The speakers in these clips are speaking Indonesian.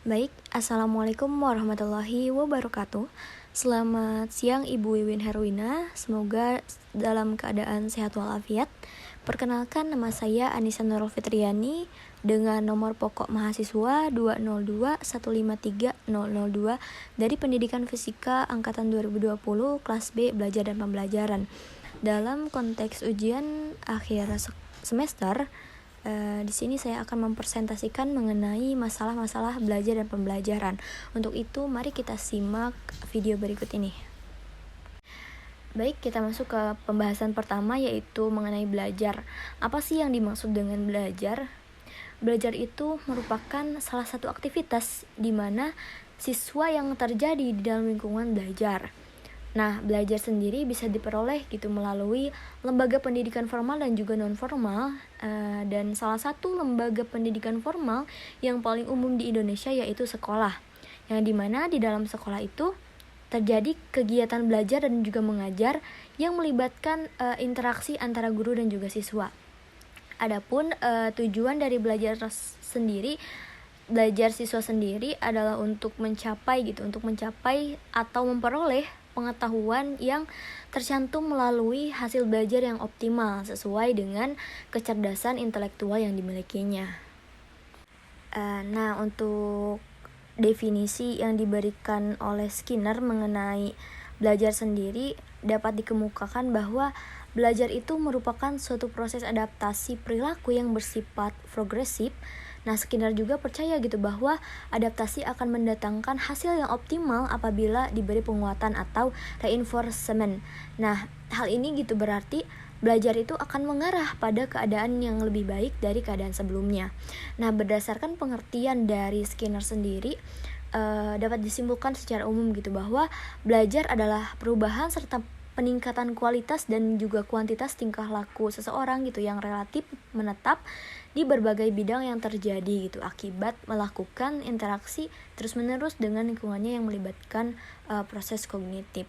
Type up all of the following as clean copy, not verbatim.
Baik, Assalamualaikum warahmatullahi wabarakatuh. Selamat siang Ibu Wiwin Herwina, semoga dalam keadaan sehat walafiat. Perkenalkan, nama saya Anissa Nurul Fitriani dengan nomor pokok mahasiswa 202153002 dari Pendidikan Fisika Angkatan 2020 kelas B Belajar dan Pembelajaran. Dalam konteks ujian akhir semester, di sini saya akan mempresentasikan mengenai masalah-masalah belajar dan pembelajaran. Untuk itu, mari kita simak video berikut ini. Baik, kita masuk ke pembahasan pertama, yaitu mengenai belajar. Apa sih yang dimaksud dengan belajar? Belajar itu merupakan salah satu aktivitas di mana siswa yang terjadi di dalam lingkungan belajar. Nah, belajar sendiri bisa diperoleh melalui lembaga pendidikan formal dan juga non-formal. Dan salah satu lembaga pendidikan formal yang paling umum di Indonesia yaitu sekolah. Yang dimana di dalam sekolah itu terjadi kegiatan belajar dan juga mengajar yang melibatkan interaksi antara guru dan juga siswa. Adapun tujuan dari belajar siswa sendiri adalah untuk mencapai atau memperoleh pengetahuan yang tercantum melalui hasil belajar yang optimal sesuai dengan kecerdasan intelektual yang dimilikinya. Nah, untuk definisi yang diberikan oleh Skinner mengenai belajar sendiri dapat dikemukakan bahwa belajar itu merupakan suatu proses adaptasi perilaku yang bersifat progresif. Nah, Skinner juga percaya bahwa adaptasi akan mendatangkan hasil yang optimal apabila diberi penguatan atau reinforcement. Nah, hal ini berarti belajar itu akan mengarah pada keadaan yang lebih baik dari keadaan sebelumnya. Nah, berdasarkan pengertian dari Skinner sendiri, dapat disimpulkan secara umum bahwa belajar adalah perubahan serta peningkatan kualitas dan juga kuantitas tingkah laku seseorang yang relatif menetap di berbagai bidang yang terjadi akibat melakukan interaksi terus-menerus dengan lingkungannya yang melibatkan proses kognitif.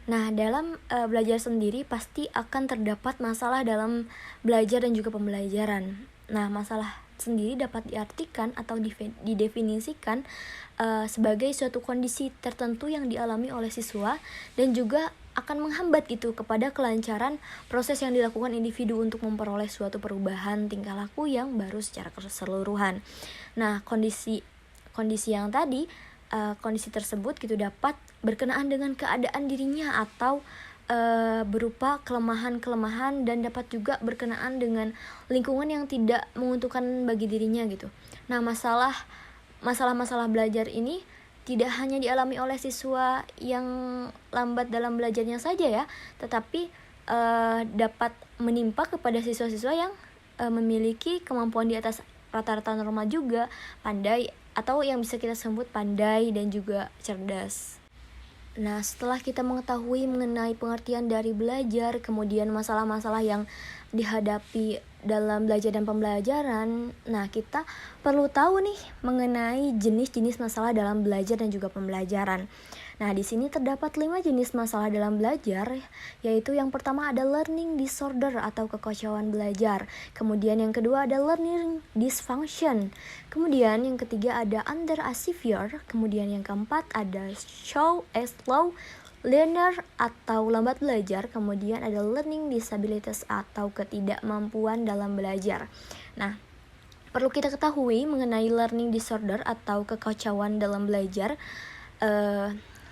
Nah, dalam belajar sendiri pasti akan terdapat masalah dalam belajar dan juga pembelajaran. Nah, masalah sendiri dapat diartikan atau didefinisikan sebagai suatu kondisi tertentu yang dialami oleh siswa dan juga akan menghambat kepada kelancaran proses yang dilakukan individu untuk memperoleh suatu perubahan tingkah laku yang baru secara keseluruhan. Nah, kondisi yang tadi, kondisi tersebut dapat berkenaan dengan keadaan dirinya atau berupa kelemahan-kelemahan dan dapat juga berkenaan dengan lingkungan yang tidak menguntungkan bagi dirinya Nah, masalah-masalah belajar ini tidak hanya dialami oleh siswa yang lambat dalam belajarnya saja ya, tetapi dapat menimpa kepada siswa-siswa yang memiliki kemampuan di atas rata-rata normal juga, pandai atau yang bisa kita sebut pandai dan juga cerdas. Nah, setelah kita mengetahui mengenai pengertian dari belajar, kemudian masalah-masalah yang dihadapi dalam belajar dan pembelajaran, nah kita perlu tahu nih mengenai jenis-jenis masalah dalam belajar dan juga pembelajaran. Nah, di sini terdapat 5 jenis masalah dalam belajar, yaitu yang pertama ada learning disorder atau kekacauan belajar. Kemudian yang kedua ada learning dysfunction. Kemudian yang ketiga ada underachiever. Kemudian yang keempat ada slow learner atau lambat belajar. Kemudian ada learning disabilities atau ketidakmampuan dalam belajar. Nah, perlu kita ketahui mengenai learning disorder atau kekacauan dalam belajar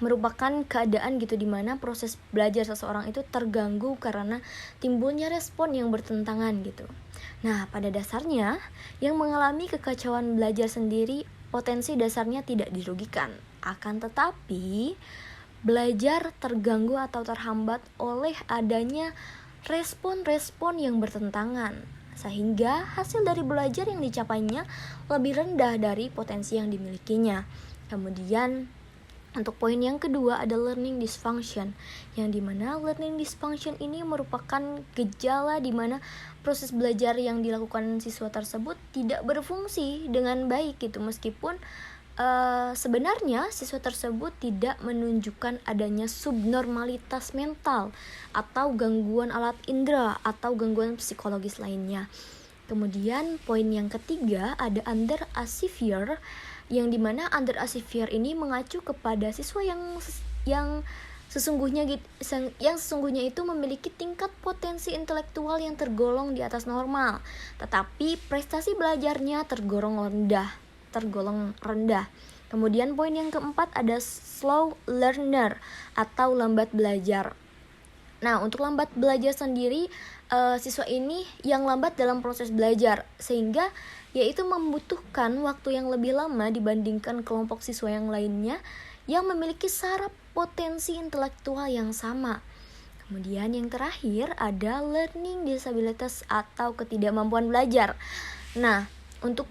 merupakan keadaan di mana proses belajar seseorang itu terganggu karena timbulnya respon yang bertentangan Nah, pada dasarnya yang mengalami kekacauan belajar sendiri potensi dasarnya tidak dirugikan. Akan tetapi belajar terganggu atau terhambat oleh adanya respon-respon yang bertentangan, sehingga hasil dari belajar yang dicapainya lebih rendah dari potensi yang dimilikinya. Kemudian untuk poin yang kedua ada learning dysfunction, yang dimana learning dysfunction ini merupakan gejala di mana proses belajar yang dilakukan siswa tersebut tidak berfungsi dengan baik meskipun sebenarnya siswa tersebut tidak menunjukkan adanya subnormalitas mental atau gangguan alat indera atau gangguan psikologis lainnya. Kemudian poin yang ketiga ada under a severe, yang dimana under a severe ini mengacu kepada siswa yang sesungguhnya itu memiliki tingkat potensi intelektual yang tergolong di atas normal, tetapi prestasi belajarnya tergolong rendah. Kemudian poin yang keempat ada slow learner atau lambat belajar. Nah, untuk lambat belajar sendiri, siswa ini yang lambat dalam proses belajar, sehingga yaitu membutuhkan waktu yang lebih lama dibandingkan kelompok siswa yang lainnya yang memiliki syarat potensi intelektual yang sama. Kemudian yang terakhir ada learning disabilities atau ketidakmampuan belajar. Nah, untuk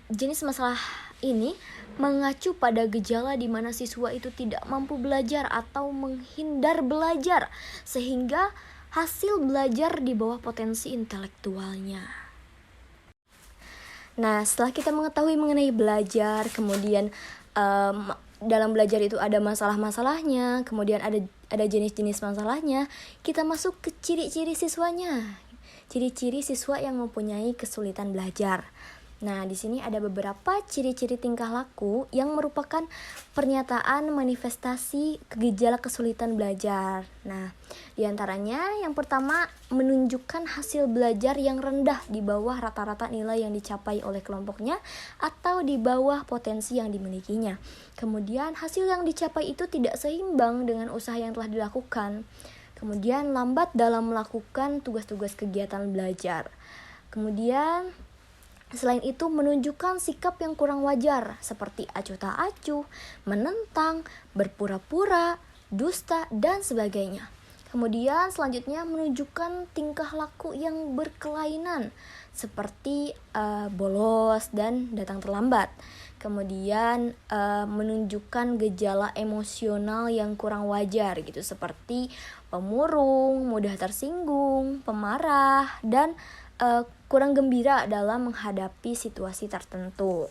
jenis masalah ini mengacu pada gejala di mana siswa itu tidak mampu belajar atau menghindar belajar, sehingga hasil belajar di bawah potensi intelektualnya. Nah, setelah kita mengetahui mengenai belajar, kemudian dalam belajar itu ada masalah-masalahnya, kemudian ada jenis-jenis masalahnya, kita masuk ke ciri-ciri siswanya. Ciri-ciri siswa yang mempunyai kesulitan belajar. Nah, di sini ada beberapa ciri-ciri tingkah laku yang merupakan pernyataan manifestasi gejala kesulitan belajar. Nah, di antaranya yang pertama menunjukkan hasil belajar yang rendah di bawah rata-rata nilai yang dicapai oleh kelompoknya atau di bawah potensi yang dimilikinya. Kemudian hasil yang dicapai itu tidak seimbang dengan usaha yang telah dilakukan. Kemudian lambat dalam melakukan tugas-tugas kegiatan belajar. Kemudian selain itu menunjukkan sikap yang kurang wajar seperti acuh tak acuh, menentang, berpura-pura, dusta, dan sebagainya. Kemudian selanjutnya menunjukkan tingkah laku yang berkelainan seperti bolos dan datang terlambat. Kemudian menunjukkan gejala emosional yang kurang wajar gitu seperti pemurung, mudah tersinggung, pemarah, dan kurang gembira dalam menghadapi situasi tertentu.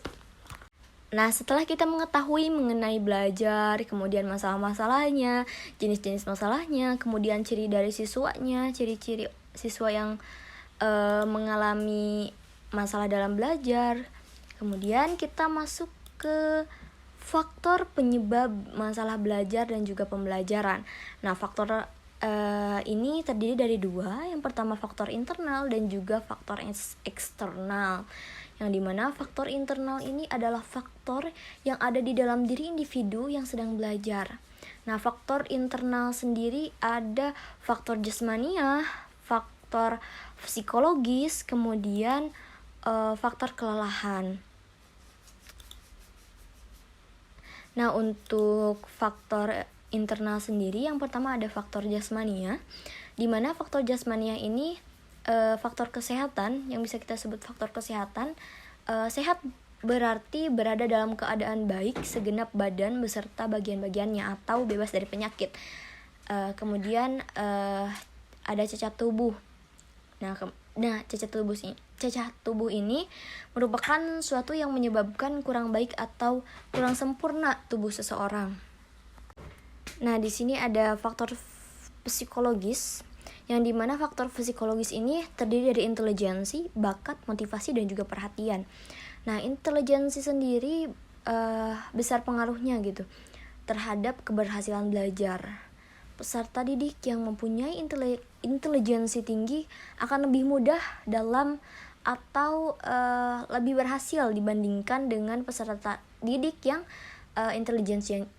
Nah, setelah kita mengetahui mengenai belajar, kemudian masalah-masalahnya, jenis-jenis masalahnya, kemudian ciri dari siswanya, ciri-ciri siswa yang mengalami masalah dalam belajar, kemudian kita masuk ke faktor penyebab masalah belajar dan juga pembelajaran. Nah, faktor ini terdiri dari dua. Yang pertama faktor internal dan juga faktor eksternal, yang dimana faktor internal ini adalah faktor yang ada di dalam diri individu yang sedang belajar. Nah, faktor internal sendiri ada faktor jasmania, faktor psikologis, kemudian faktor kelelahan. Nah, untuk faktor internal sendiri, yang pertama ada faktor jasmania, di mana faktor jasmania ini faktor kesehatan, yang bisa kita sebut faktor kesehatan. Sehat berarti berada dalam keadaan baik segenap badan beserta bagian-bagiannya atau bebas dari penyakit. Kemudian ada cacat tubuh. Nah, cacat tubuh ini merupakan suatu yang menyebabkan kurang baik atau kurang sempurna tubuh seseorang. Nah, di sini ada faktor psikologis, yang dimana faktor psikologis ini terdiri dari intelijensi, bakat, motivasi, dan juga perhatian. Nah, intelijensi sendiri besar pengaruhnya gitu terhadap keberhasilan belajar. Peserta didik yang mempunyai intelijensi tinggi akan lebih mudah dalam atau lebih berhasil dibandingkan dengan peserta didik yang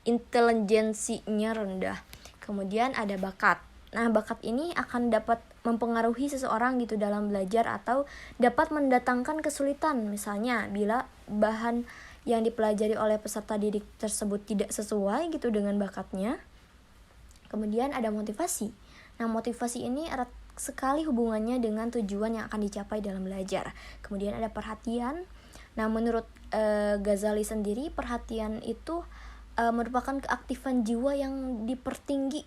intelijensinya rendah. Kemudian ada bakat. Nah, bakat ini akan dapat mempengaruhi seseorang gitu dalam belajar atau dapat mendatangkan kesulitan. Misalnya, bila bahan yang dipelajari oleh peserta didik tersebut tidak sesuai gitu dengan bakatnya. Kemudian ada motivasi. Nah, motivasi ini erat sekali hubungannya dengan tujuan yang akan dicapai dalam belajar. Kemudian ada perhatian. Nah, menurut Ghazali sendiri, perhatian itu merupakan keaktifan jiwa yang dipertinggi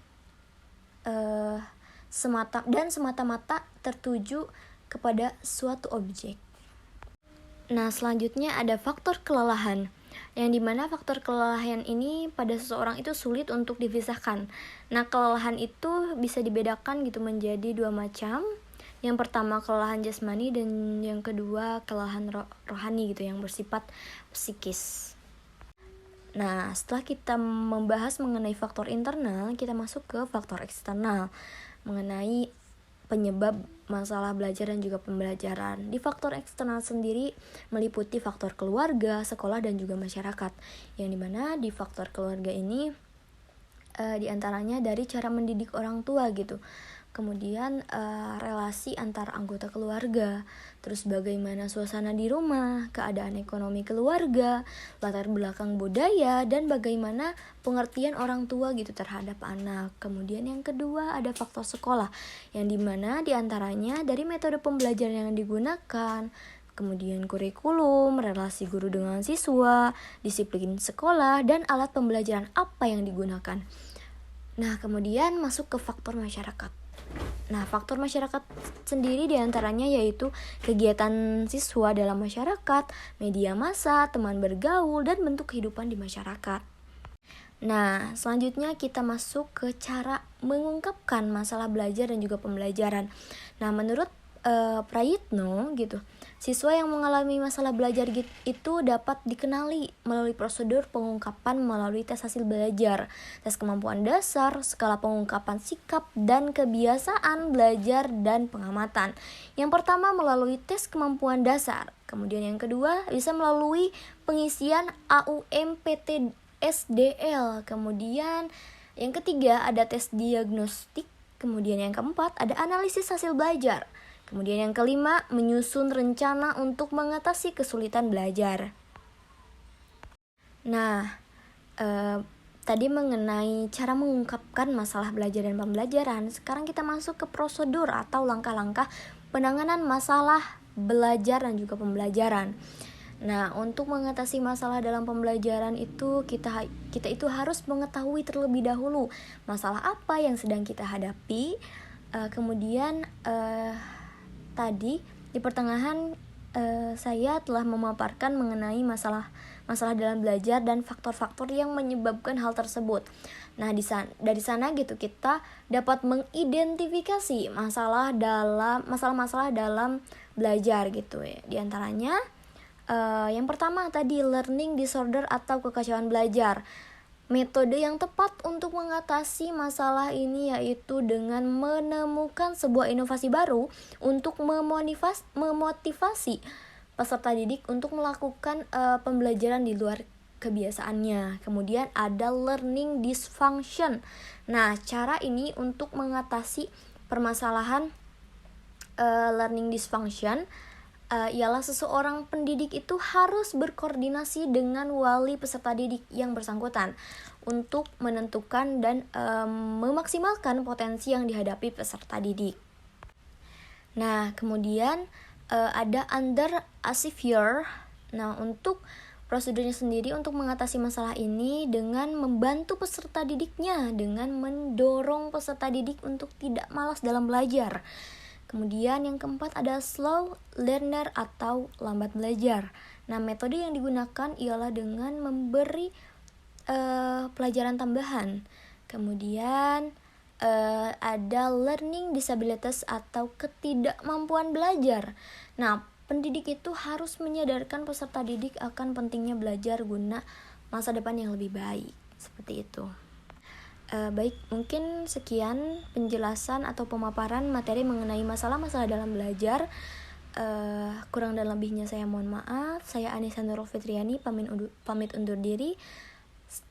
semata-mata tertuju kepada suatu objek. Nah, selanjutnya ada faktor kelelahan, yang dimana faktor kelelahan ini pada seseorang itu sulit untuk dipisahkan. Nah, kelelahan itu bisa dibedakan gitu menjadi dua macam. Yang pertama kelelahan jasmani dan yang kedua kelelahan rohani gitu yang bersifat psikis. Nah, setelah kita membahas mengenai faktor internal, kita masuk ke faktor eksternal mengenai penyebab masalah belajar dan juga pembelajaran. Di faktor eksternal sendiri meliputi faktor keluarga, sekolah, dan juga masyarakat. Yang dimana di faktor keluarga ini diantaranya dari cara mendidik orang tua gitu. Kemudian relasi antar anggota keluarga, terus bagaimana suasana di rumah, keadaan ekonomi keluarga, latar belakang budaya, dan bagaimana pengertian orang tua gitu terhadap anak. Kemudian yang kedua ada faktor sekolah, yang dimana diantaranya dari metode pembelajaran yang digunakan, kemudian kurikulum, relasi guru dengan siswa, disiplin sekolah, dan alat pembelajaran apa yang digunakan. Nah, kemudian masuk ke faktor masyarakat. Nah, faktor masyarakat sendiri diantaranya yaitu kegiatan siswa dalam masyarakat, media massa, teman bergaul, dan bentuk kehidupan di masyarakat. Nah, selanjutnya kita masuk ke cara mengungkapkan masalah belajar dan juga pembelajaran. Nah, menurut Prayitno gitu, siswa yang mengalami masalah belajar itu dapat dikenali melalui prosedur pengungkapan melalui tes hasil belajar, tes kemampuan dasar, skala pengungkapan sikap, dan kebiasaan belajar dan pengamatan. Yang pertama melalui tes kemampuan dasar, kemudian yang kedua bisa melalui pengisian AUMPT SDL, kemudian yang ketiga ada tes diagnostik, kemudian yang keempat ada analisis hasil belajar. Kemudian yang kelima, menyusun rencana untuk mengatasi kesulitan belajar. Nah, tadi mengenai cara mengungkapkan masalah belajar dan pembelajaran. Sekarang kita masuk ke prosedur atau langkah-langkah penanganan masalah belajar dan juga pembelajaran. Nah, untuk mengatasi masalah dalam pembelajaran itu kita itu harus mengetahui terlebih dahulu masalah apa yang sedang kita hadapi. Kemudian tadi di pertengahan saya telah memaparkan mengenai masalah dalam belajar dan faktor-faktor yang menyebabkan hal tersebut. Nah, dari sana gitu kita dapat mengidentifikasi masalah dalam belajar gitu ya. Di antaranya yang pertama tadi learning disorder atau kekacauan belajar. Metode yang tepat untuk mengatasi masalah ini yaitu dengan menemukan sebuah inovasi baru untuk memotivasi peserta didik untuk melakukan pembelajaran di luar kebiasaannya. Kemudian ada learning dysfunction. Nah, cara ini untuk mengatasi permasalahan learning dysfunction ialah seseorang pendidik itu harus berkoordinasi dengan wali peserta didik yang bersangkutan untuk menentukan dan memaksimalkan potensi yang dihadapi peserta didik. Nah, kemudian ada under a severe. Nah, untuk prosedurnya sendiri untuk mengatasi masalah ini dengan membantu peserta didiknya, dengan mendorong peserta didik untuk tidak malas dalam belajar. Kemudian yang keempat ada slow learner atau lambat belajar. Nah, metode yang digunakan ialah dengan memberi pelajaran tambahan. Kemudian ada learning disabilities atau ketidakmampuan belajar. Nah, pendidik itu harus menyadarkan peserta didik akan pentingnya belajar guna masa depan yang lebih baik. Seperti itu. Baik, mungkin sekian penjelasan atau pemaparan materi mengenai masalah-masalah dalam belajar. Kurang dan lebihnya saya mohon maaf. Saya Anissa Nurul Fitriani pamit undur diri.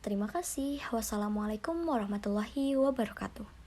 Terima kasih. Wassalamualaikum warahmatullahi wabarakatuh.